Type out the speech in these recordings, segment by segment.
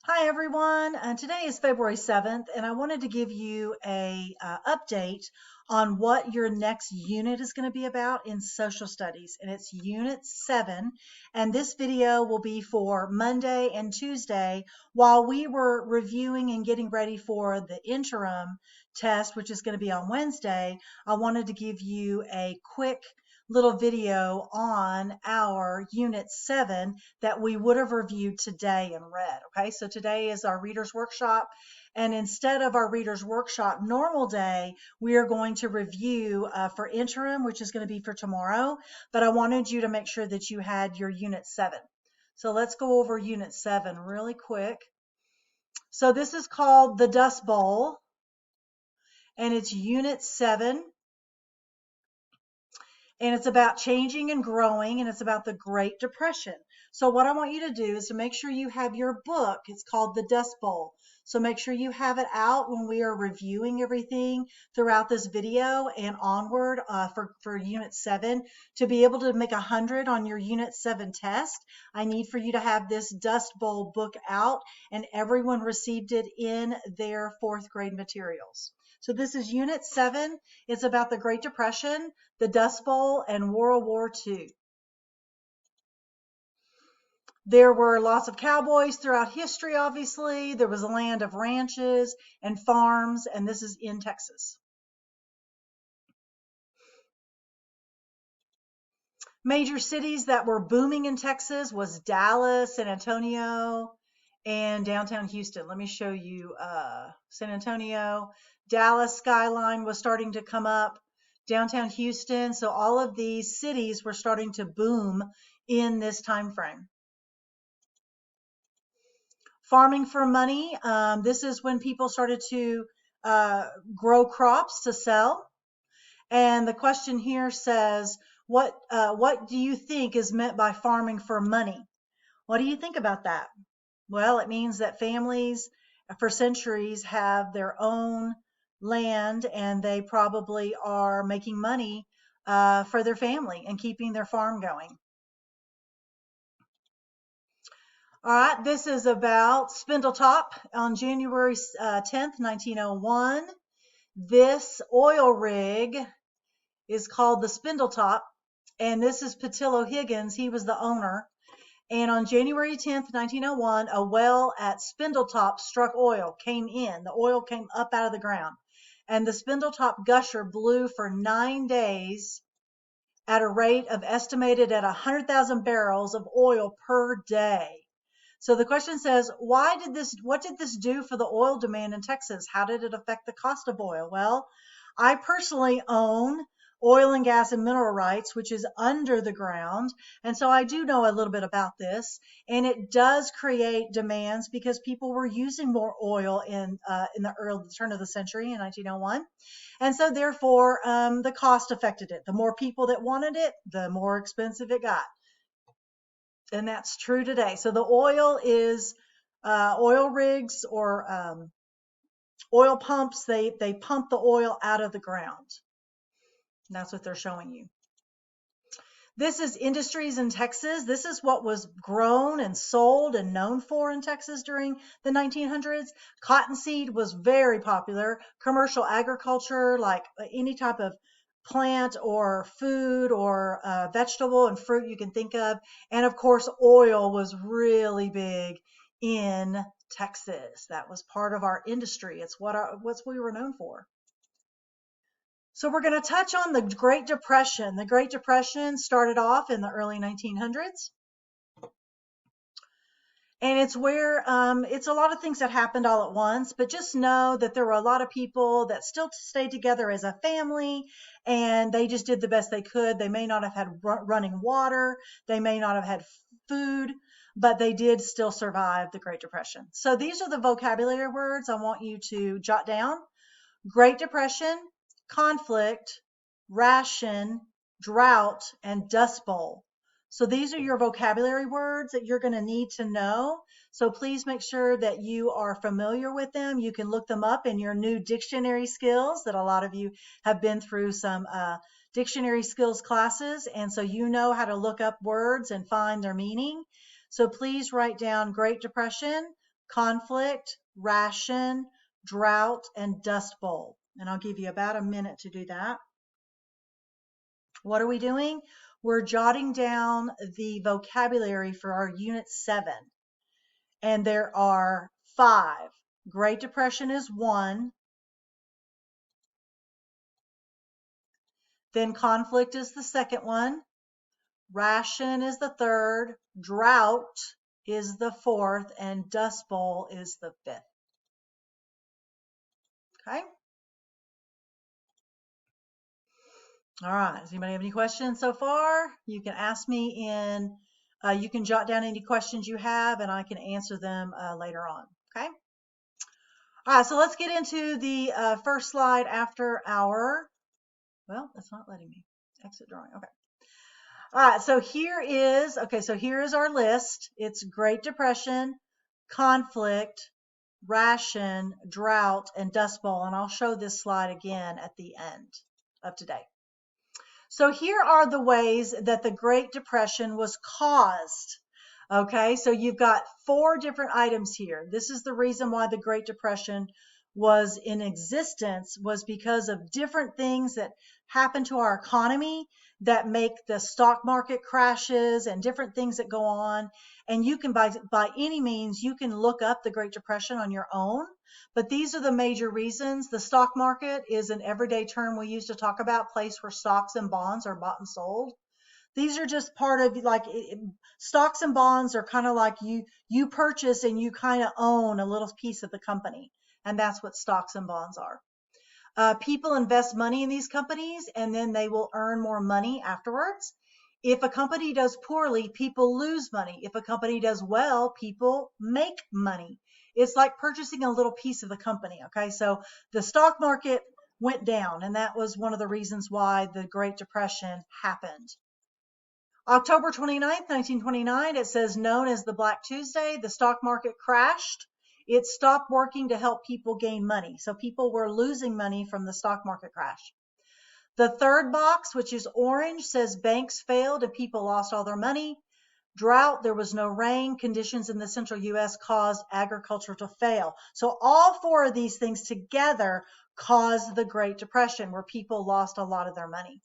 Hi everyone, today is February 7th and I wanted to give you a update on what your next unit is going to be about in social studies, and it's unit 7, and this video will be for Monday and Tuesday while we were reviewing and getting ready for the interim test, which is going to be on Wednesday. I wanted to give you a quick little video on our unit 7 that we would have reviewed today and read. Okay, so today is our reader's workshop, and instead of our reader's workshop normal day, we are going to review for interim, which is going to be for tomorrow, but I wanted you to make sure that you had your unit 7. So let's go over unit 7 really quick. So this is called the Dust Bowl, and it's unit 7. And it's about changing and growing, and it's about the Great Depression. So what I want you to do is to make sure you have your book. It's called The Dust Bowl. So make sure you have it out when we are reviewing everything throughout this video and onward for Unit 7. To be able to make 100 on your Unit 7 test, I need for you to have this Dust Bowl book out, and everyone received it in their 4th grade materials. So this is Unit 7. It's about the Great Depression, the Dust Bowl, and World War II. There were lots of cowboys throughout history, obviously. There was a land of ranches and farms, and this is in Texas. Major cities that were booming in Texas was Dallas, San Antonio, and downtown Houston. Let me show you San Antonio. Dallas skyline was starting to come up. Downtown Houston. So all of these cities were starting to boom in this time frame. Farming for money. This is when people started to grow crops to sell. And the question here says, what do you think is meant by farming for money? What do you think about that? Well, it means that families for centuries have their own land, and they probably are making money for their family and keeping their farm going. All right, this is about Spindletop on January 10th, 1901. This oil rig is called the Spindletop, and this is Patillo Higgins. He was the owner. And on January 10th, 1901, a well at Spindletop struck oil, came in. The oil came up out of the ground. And the Spindletop gusher blew for 9 days at a rate of estimated at 100,000 barrels of oil per day. So the question says, what did this do for the oil demand in Texas? How did it affect the cost of oil? Well, I personally own oil and gas and mineral rights, which is under the ground. And so I do know a little bit about this, and it does create demands because people were using more oil in the early turn of the century in 1901. And so therefore, the cost affected it. The more people that wanted it, the more expensive it got. And that's true today. So the oil is oil rigs or oil pumps. They pump the oil out of the ground. And that's what they're showing you. This is industries in Texas. This is what was grown and sold and known for in Texas during the 1900s. Cottonseed was very popular. Commercial agriculture, like any type of plant or food or vegetable and fruit you can think of. And of course, oil was really big in Texas. That was part of our industry. It's what we were known for. So we're going to touch on the Great Depression. The Great Depression started off in the early 1900s. And it's where it's a lot of things that happened all at once, but just know that there were a lot of people that still stayed together as a family, and they just did the best they could. They may not have had running water, they may not have had food, but they did still survive the Great Depression. So these are the vocabulary words I want you to jot down. Great Depression, conflict, ration, drought, and dust bowl. So these are your vocabulary words that you're going to need to know. So please make sure that you are familiar with them. You can look them up in your new dictionary skills, that a lot of you have been through some dictionary skills classes. And so you know how to look up words and find their meaning. So please write down Great Depression, conflict, ration, drought, and dust bowl. And I'll give you about a minute to do that. What are we doing? We're jotting down the vocabulary for our Unit 7. And there are 5. Great Depression is 1. Then conflict is the second one. Ration is the third. Drought is the fourth. And dust bowl is the 5th. Okay? All right. Does anybody have any questions so far? You can ask me you can jot down any questions you have and I can answer them later on. Okay? All right. So let's get into the first slide after our, well, it's not letting me exit drawing. Okay. All right. So here is our list. It's Great Depression, conflict, ration, drought, and dust bowl. And I'll show this slide again at the end of today. So here are the ways that the Great Depression was caused. Okay, so you've got 4 different items here. This is the reason why the Great Depression was in existence, was because of different things that happen to our economy that make the stock market crashes and different things that go on. And you can, by any means, you can look up the Great Depression on your own. But these are the major reasons. The stock market is an everyday term we use to talk about, place where stocks and bonds are bought and sold. These are just part of, like, stocks and bonds are kind of like you purchase and you kind of own a little piece of the company. And that's what stocks and bonds are. People invest money in these companies and then they will earn more money afterwards. If a company does poorly, people lose money. If a company does well, people make money. It's like purchasing a little piece of the company. Okay, so the stock market went down, and that was one of the reasons why the Great Depression happened. October 29th, 1929, it says, known as the Black Tuesday, the stock market crashed. It stopped working to help people gain money. So people were losing money from the stock market crash. The third box, which is orange, says banks failed and people lost all their money. Drought, there was no rain. Conditions in the central U.S. caused agriculture to fail. So all 4 of these things together caused the Great Depression, where people lost a lot of their money.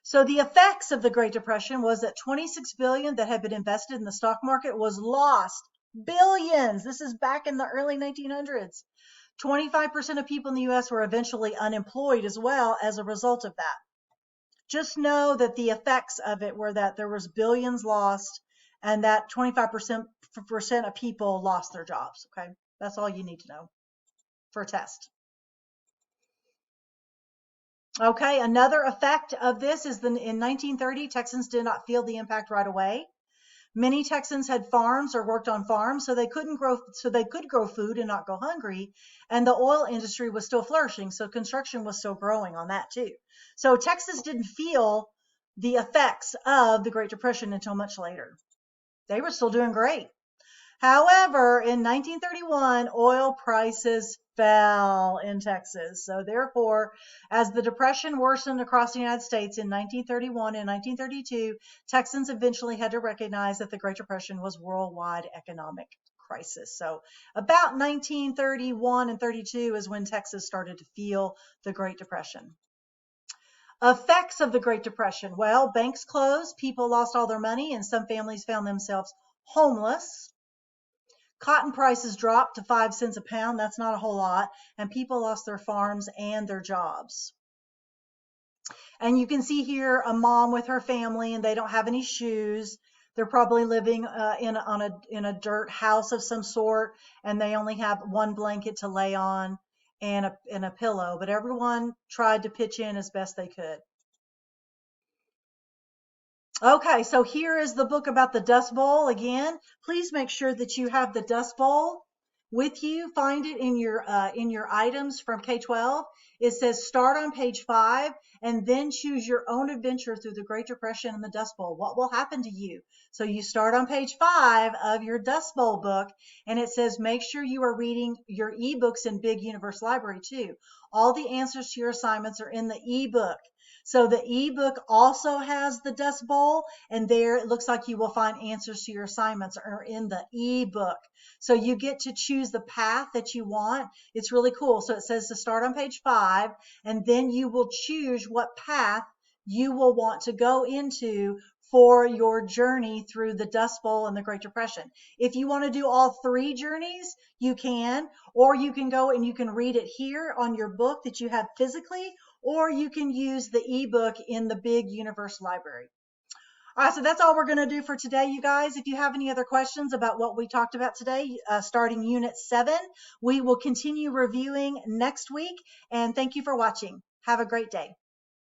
So the effects of the Great Depression was that $26 billion that had been invested in the stock market was lost. Billions. This is back in the early 1900s. 25% of people in the U.S. were eventually unemployed as well as a result of that. Just know that the effects of it were that there was billions lost and that 25% of people lost their jobs. Okay, that's all you need to know for a test. Okay, another effect of this is that in 1930, Texans did not feel the impact right away. Many Texans had farms or worked on farms, so they could grow food and not go hungry. And the oil industry was still flourishing, so construction was still growing on that too. So Texas didn't feel the effects of the Great Depression until much later. They were still doing great. However, in 1931, oil prices fell in Texas. So therefore, as the Depression worsened across the United States in 1931 and 1932, Texans eventually had to recognize that the Great Depression was worldwide economic crisis. So about 1931 and 32 is when Texas started to feel the Great Depression. Effects of the Great Depression. Well, banks closed, people lost all their money, and some families found themselves homeless. Cotton prices dropped to 5 cents a pound. That's not a whole lot. And people lost their farms and their jobs. And you can see here a mom with her family, and they don't have any shoes. They're probably living in a dirt house of some sort, and they only have one blanket to lay on and a pillow. But everyone tried to pitch in as best they could. Okay, so here is the book about the Dust Bowl again. Please make sure that you have the Dust Bowl with you. Find it in your items from K-12. It says start on page 5 and then choose your own adventure through the Great Depression and the Dust Bowl. What will happen to you? So you start on page 5 of your Dust Bowl book, and it says make sure you are reading your ebooks in Big Universe Library too. All the answers to your assignments are in the ebook. So the ebook also has the Dust Bowl, and there it looks like you will find answers to your assignments are in the ebook. So you get to choose the path that you want. It's really cool. So it says to start on page 5, and then you will choose what path you will want to go into for your journey through the Dust Bowl and the Great Depression. If you want to do all 3 journeys, you can, or you can go and you can read it here on your book that you have physically, or you can use the ebook in the big universe library. All right, so that's all we're going to do for today, you guys. If you have any other questions about what we talked about today, starting Unit 7, we will continue reviewing next week. And thank you for watching. Have a great day.